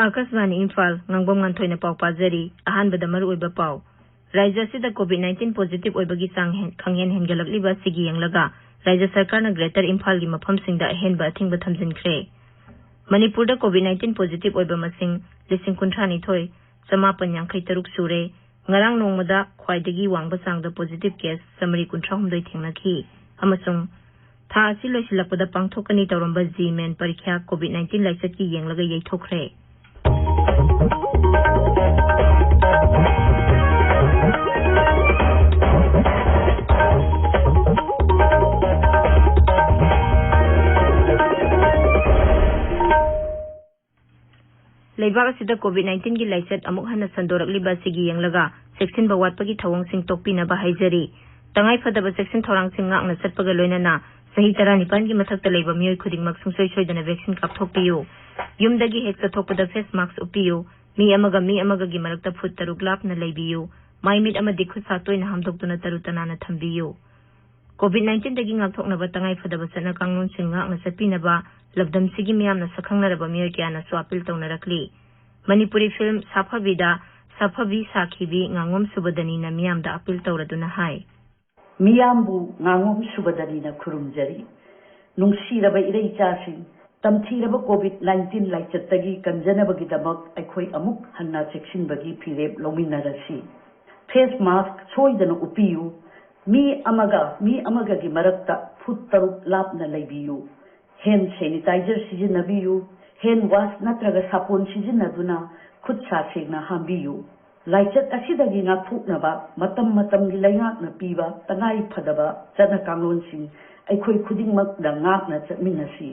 Akasvani Imphal Ngangbam Nganthoi na pau pazari ahanbada maruoiba pau Raja sida COVID-19 positive oibagi sang khanghen hengalakliba sigi yanglaga Raja Sarkar na Greater Imphal gi mafamsingda ahenba athingba thamjinkhre Manipur da COVID-19 positive oiba masing 19 samapan yangkhai taruk sure ngarang nongmada khwaidagi wangba sangda positive case samari 39 thengnakhi amasung tha asi loisilakpada pangthokani tawramba G-men parikha COVID-19 laisat ki yenglaga yaithokre Leibak asida COVID-19 gi laisat amuk hana sandorakliba sigi yanglaga section ba watpagi thawang sing tokpina ba haijari tangai phadaba section thorang sing ngakna satpaga loinana sahi 19 gi mathakta leiba miyoi khudingmak sungsoi soidana vaccine kapthokpiyu yumdagi hekta thokpada face mask upiyu mi amaga gi marakta foot taruk lapna leibiyu maimit amadi khut satoina hamdoktuna tarutana na thambiyu COVID-19 dagi ngakthokna ba tangai phadaba sana kanglon sing ngakna satpina ba labdam sigi miyamna sakhangnaraba miyoi kyana so appeal tawnarakli Manipuri film Saphabida Saphabi Sakhibi Ngangom Subadani na miyamda appeal tawraduna hai Miyambu Ngangom Subadani na kurumjari nungsiraba irei chasing tamthiraba COVID-19 laichattagi kanjanabagi damak aikhoi amuk hanna cheksinbagi phirep lominarasi face mask soidana upiyu mi amaga gi marakta foot taruk lapna leibiyu hand sanitizer sijinabiyu hand wash natraga sapon sijinaduna khut sa sengna hambiyu laichat asidagi ngathuknaba matam gi laingakna piba tangai phadaba chana kanglon sing aikhoi khudingmak da ngakna chatminasi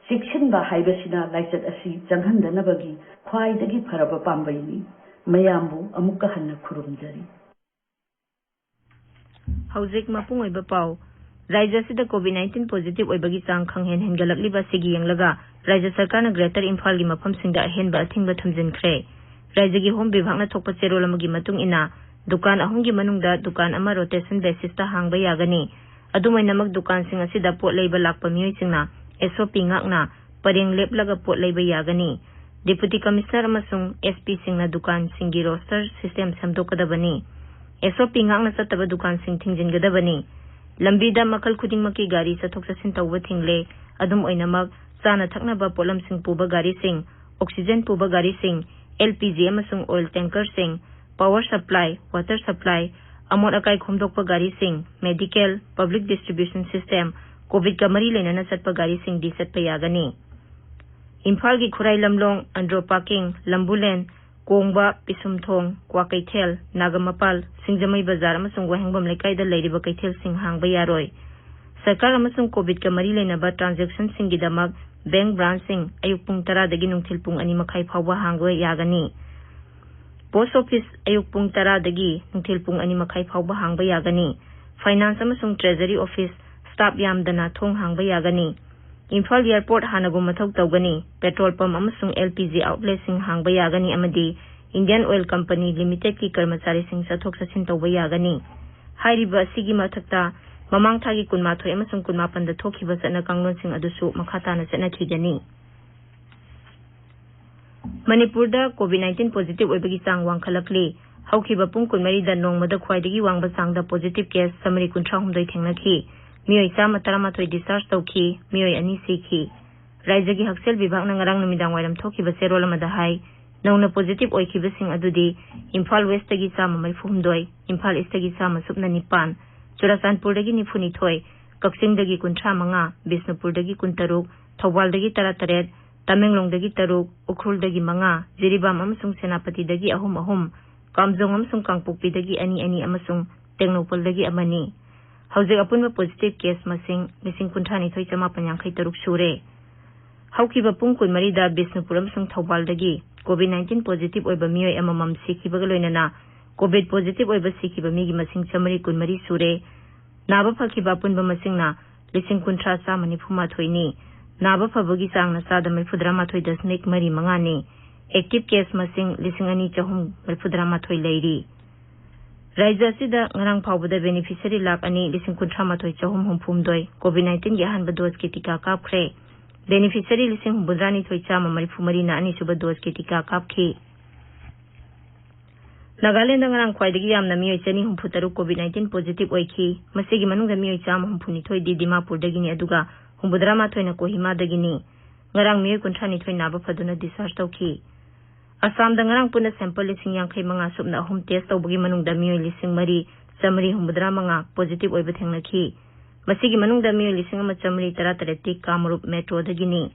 section ba haibasina laichat asi changhandanabagi khwaidagi pharaba pambaini mayambu amukka hanna khurumjari Haujik mapung oiba pau Raja sida COVID-19 positive oibagi sang khanghen hengalakliba sigi yanglaga Raja Sarkar na Greater Imphal gi mafamsingda ahenba athingba thamjinkhre Raja gi home bibhag na thokpa cherol amagi matung ina dukan ahung gi manungda dukan ama rotation basis ta hangba yagani adumainamak dukan sing asida pot leiba lakpa miyoi singna SOP ngakna pareng leplaga pot leiba yagani Deputy Commissioner amasung SP singna dukan singi roster system samdokadabani SOP ngakna sataba dukan sing thingjingadabani Lambida makal khudingmaki gari sathok sasin tawba thingle adum oinamak chana thaknaba polam sing puba gari sing oxygen puba gari sing LPG amasung oil tanker sing power supply water supply amot akai khomdokpa gari sing medical public distribution system covid kamari lenana satpa gari sing di satpa yagani Imphal gi khurai lamlong andro parking lambulen Kongba Pisumthong Kwakaithel Nagamapal Singjamai Bazar amasung Wahengbam lekaida leiriba kaithel sing hangba yaroi Sarkar amasung COVID ka mari leinaba transaction singidamak bank branch sing ayuk pung 10 dagi nungthil pung 2 makhai phawba hangwa yagani Post office ayuk pung 10 dagi nungthil pung 2 makhai phawba hangba yagani finance amasung treasury office staff yamdana thong hangba yagani Imphal Airport hanagum mathok tawgani petrol pump amasung LPG outlet sing hangba yagani amadi Indian Oil Company Limited ki karmachari sing sathok sasin tawba yagani hairiba sigi mathakta mamang thagi kunma thoi amasung kunma panda thokhiba chana kanglon sing adusu makhata na chana thigani Manipur da COVID-19 positive oibagi sang wangkhalakli haukiba pung kunmari da nongmada khwaidagi wangba sangda positive case samari 39 thengnakhi Miyoi sama taramathoi discharge tawki miyoi ani sikhi Raijagi haksel bibhag na ngarang numidang wairam thokiba serol amada hai nauna positive oikhiba sing adudi Imphal West tagi sama 32 Imphal East tagi sama 9 Churasanpur dagi 92 Kaksing dagi 35 Bisnupur dagi 13 Thawal dagi 13 Tamenglong dagi 3 Ukhrul dagi 5 Jiribam amasung Senapati dagi 3 Kamjong amasung Kangpokpi dagi 2 amasung Tengnopal dagi 1 Haujik apunba positive case masing 19 sure. Haukiba pung kunmari da Bisnupur amasung Thawal dagi COVID-19 positive oiba miyoi amamam sikhibaga loinana COVID positive oiba sikhiba migi masing chamari kunmari sure. Naba phakhiba apunba masingna 19 ni naba phabagi sang na sada 7.5 ni active case masing 2,230 leiri. Raja sida ngarang phawbada beneficiary lak ani 19 COVID-19 gi ahanba dose ki tika kapkhre beneficiary 19,930 na anishuba dose ki tika kapki. Nagaland ngarang khwaidagi yamna miyoi chani humphutaru COVID-19 positive oiki. Masigi manungda miyoi cham humphunithoi di Dimapur dagini aduga humbudrama thoina Kohima dagini. Ngarang miyoi kunthani thoi naba phaduna discharge tawki. Assam da ngarang puna sample 50 subna home test tawbagi manungda miyoi 3,300 humbudrama positive oiba thengnaki. Masigi manungda miyoi 1,133 Kamrup metro dagini.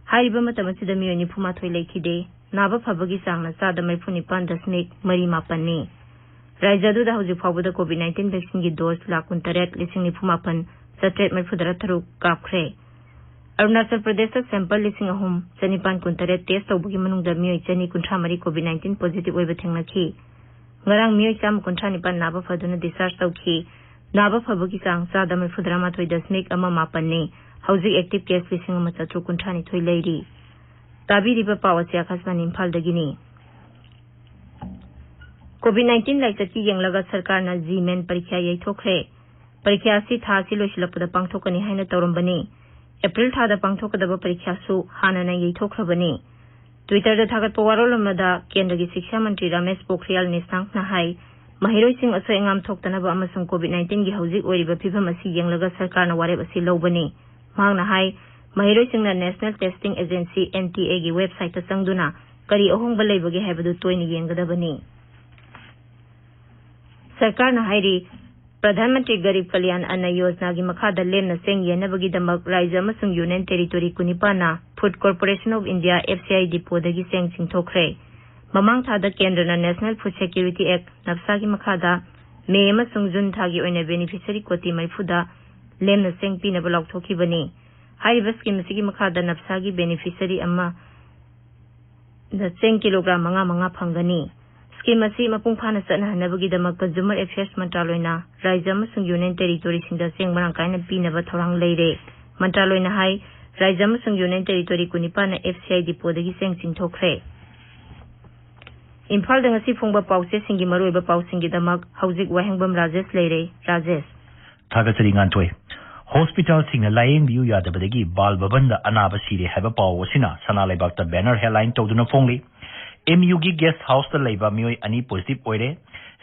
Hariba matamasida miyoi nifuma thoi lekhide. Naba Fabagi sang na sada may punipan dasmik mari mapani. Raijadu da hausi fawada COVID-19 vaccine gi dose lakun taret lising ni pumapan sa tret may pudara taru kapkre. Arunachal Pradesh sample lising ahum sanipan kun taret test tawbagi manung da miyoi chani kuntra mari COVID-19 positive oiba thengnaki. Ngarang miyoi cham kuntra nipan naba faduna discharge tawki. Naba Fabagi sang sada may pudara mathoy dasmik ama mapani. Hausi active case lising ama chatru kuntra ni thoi leiri. Tabi riba pawasi akasman Imphal dagini. COVID-19 laichatki yenglaga sarkar na G-men parikya yaithokre. Parikya si tha si loisilakpada pangthokani haina tawrambani. April tha da pangthokadaba parikya su hana na yaithokrabani. Twitter da thagat pawarol amada kendragi shiksha mantri Ramesh Pokhriyal Nishank na hai mahiroi sing asoi engam thoktanaba amasung COVID-19 gi hauzik oiriba phibam asi yenglaga sarkar na warep asi lobani. Mahang na hai Mahiroi singna National Testing Agency NTA gi website ta sangduna kari ahong balai bagi haibadu toini yengadabani. Sarkar na hairi Pradhan Mantri Garib Kalyan Anna Yojana gi makhada lemna seng yenabagi damak Rajya amasung Union Territory kunipana Food Corporation of India FCI depot dagi seng singthokre. Mamang thada kendra na National Food Security Act napsa gi makhada May amasung June thagi oina beneficiary koti maifuda lemna seng pinaba laukthokibani. High scheme sigi makhada napsagi beneficiary amma the 10 kilogram manga phangani. Scheme asi mapung phana sana hanabagi damak Consumer Affairs Mantraloina Rajya amasung Union Territory singda seng marang kaina pinaba thorang leire. Mantraloina hai Rajya amasung Union Territory kunipana FCI depot dagi seng singthokre. Imphal da ngasi phongba pause singi maroiba pausingi damak hauzik Wahengbam Rajesh leire. Rajesh Thagatsari Nganthoi Hospital sing na laying view yadabadagi bal babanda anaba siri haba paw wasina sana laibakta banner headline tawduna phongli MU gi guest house ta laiba mioi ani positive oire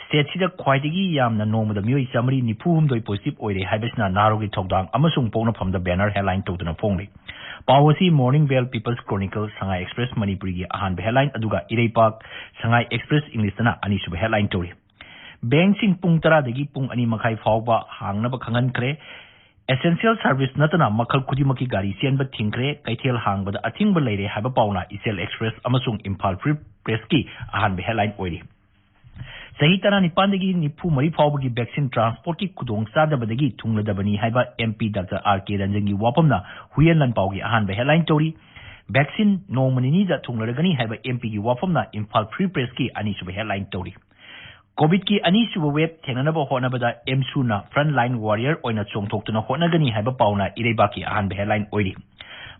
state sida khwaidagi yamna nomada mioi samari nipuhum doi positive oire habisna narogi thokdang amasung pona phamda banner headline tawduna phongli pawasi Morning Bell People's Chronicle Sangai Express Manipuri gi ahan headline aduga Ireipak Sangai Express English na ani sub headline tori bank sing pung tara dagi pung ani makhai fawba hangna ba khangan kre Essential service natana makal kudimaki gari sianba thingkre kaithel hangbada athingba leire haba pauna Isel Express amasung Imphal Free Press ki ahan headline oiri sahi tara nipandagi nipu mari fawbagi vaccine transport ki kudong sadabadagi thungladabani haiba MP Dr. RK Ranjangi wapamna huyen lan pawgi ahan headline tori vaccine no manini da thungladagani haiba MP gi wapamna Imphal Free Press ki ani sub headline tori COVID ki ani suba web thenganaba honabada emsuna frontline warrior oina chongthoktuna honagani haiba pauna Ireibaki ahan headline oiri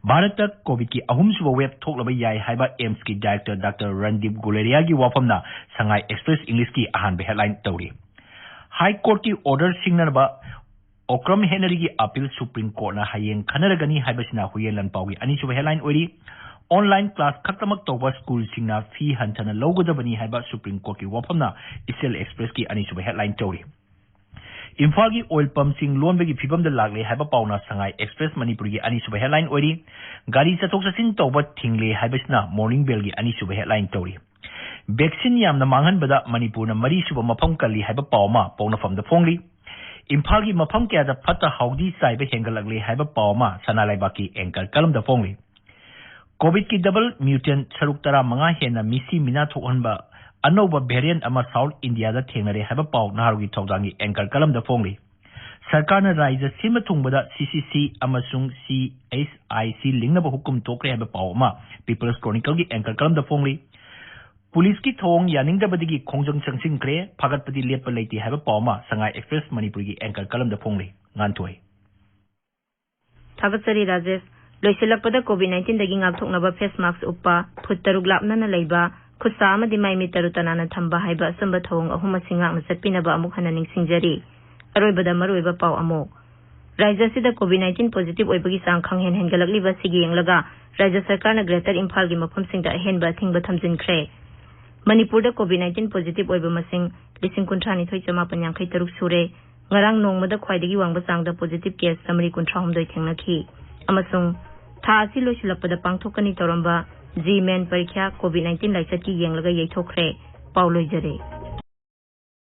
Bharata COVID ki ahum suba web thoklaba yai haiba AIMS ki director Dr. Randip Guleria gi wapamna Sangai Express English ki ahan headline tori High Court ki order singnaba Okram Henry gi appeal Supreme Court na hayeng khanaragani haibasina huyelan pawgi ani suba headline oiri Online class khatamak toba school singna fee hantana logodabani haiba Supreme Court ki wapamna Isel Express ki ani suba headline tori Imphal gi oil pump sing lonbegi phibam da lagle haiba pauna Sangai Express Manipuri gi ani suba headline ori gari chatok chasin toba thingle haibasna Morning Bell gi ani suba headline tori vaccine yamna manghan bada Manipur na mari suba mafam kali haiba pauma pauna fam da phongli Imphal gi mafam kya da phata haudi saiba hengalagle haiba pauma sanalai baki anchor kalam da phongli COVID ki double mutant saruk tara manga hena misi mina thokanba anova variant ama South India da thengnare haba paw naharugi thokdangi anchor kalam da phongli sarkar na raija sima thungbada CCC amasung CSIC lingnaba hukum tokre haba paw ma People's Chronicle gi anchor kalam da phongli police ki thong yaningdabadigi khongjang changsing kre phagatpadi lepa leiti haba paw ma Sangai Express Manipuri gi anchor kalam da phongli Nganthoi Thagatsari Rajesh Loisilakpada COVID-19 dagi ngakthoknaba face mask uppa phuttaruk lapnana leiba khusa amadi mai mitaru tanana thamba haiba samba thong ahuma singak na satpinaba amuk hana ningsingjari aroibada maroiba paw amuk Raja sida COVID-19 positive oibagi sang khanghen hengalakli ba sigi yenglaga Raja Sarkar na Greater Imphal gi mafam singda hen ba thing ba thamjin khre Manipur da COVID-19 positive oiba masing 19,983 sure ngarang nongmada khwaidagi wangba sangda positive case samari 19 thengnaki amasung tha asi loisilakpada pangthokani toramba G-men parikya COVID-19 laisat ki yenglaga yeithokre pauloi jare